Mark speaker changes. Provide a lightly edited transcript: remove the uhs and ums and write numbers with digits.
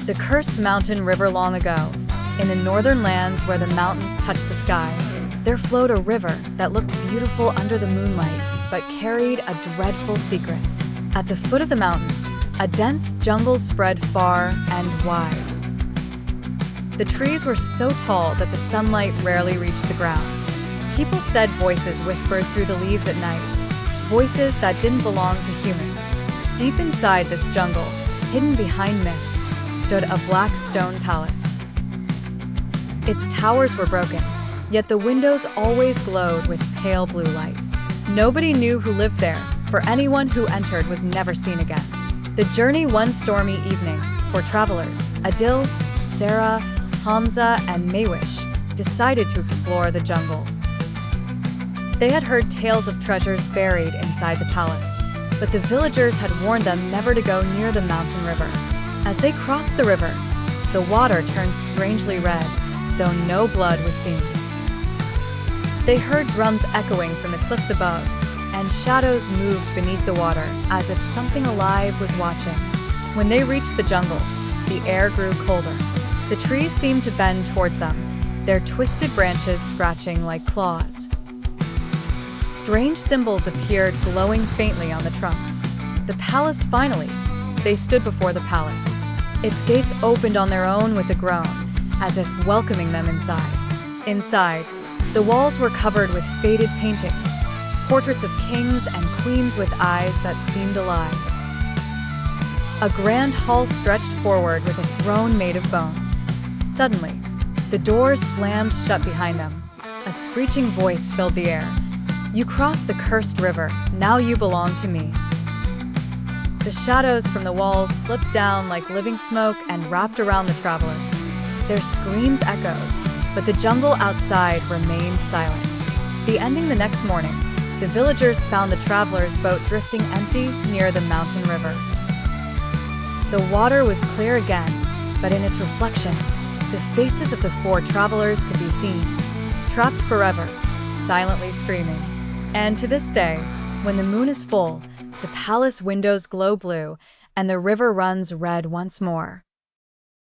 Speaker 1: The cursed mountain river long ago, in the northern lands where the mountains touch the sky, there flowed a river that looked beautiful under the moonlight, but carried a dreadful secret. At the foot of the mountain, a dense jungle spread far and wide. The trees were so tall that the sunlight rarely reached the ground. People said voices whispered through the leaves at night, voices that didn't belong to humans. Deep inside this jungle, hidden behind mist, stood a black stone palace. Its towers were broken, yet the windows always glowed with pale blue light. Nobody knew who lived there, for anyone who entered was never seen again. The journey one stormy evening, for travelers, Adil, Sarah, Hamza, and Maywish decided to explore the jungle. They had heard tales of treasures buried inside the palace, but the villagers had warned them never to go near the mountain river. As they crossed the river, the water turned strangely red, though no blood was seen. They heard drums echoing from the cliffs above, and shadows moved beneath the water as if something alive was watching. When they reached the jungle, the air grew colder. The trees seemed to bend towards them, their twisted branches scratching like claws. Strange symbols appeared glowing faintly on the trunks. The palace finally. They stood before the palace. Its gates opened on their own with a groan, as if welcoming them inside. Inside, the walls were covered with faded paintings, portraits of kings and queens with eyes that seemed alive. A grand hall stretched forward with a throne made of bones. Suddenly, the doors slammed shut behind them. A screeching voice filled the air. "You crossed the cursed river, now you belong to me." The shadows from the walls slipped down like living smoke and wrapped around the travelers. Their screams echoed, but the jungle outside remained silent. The ending the next morning, the villagers found the travelers' boat drifting empty near the mountain river. The water was clear again, but in its reflection, the faces of the four travelers could be seen, trapped forever, silently screaming. And to this day, when the moon is full, the palace windows glow blue, and the river runs red once more.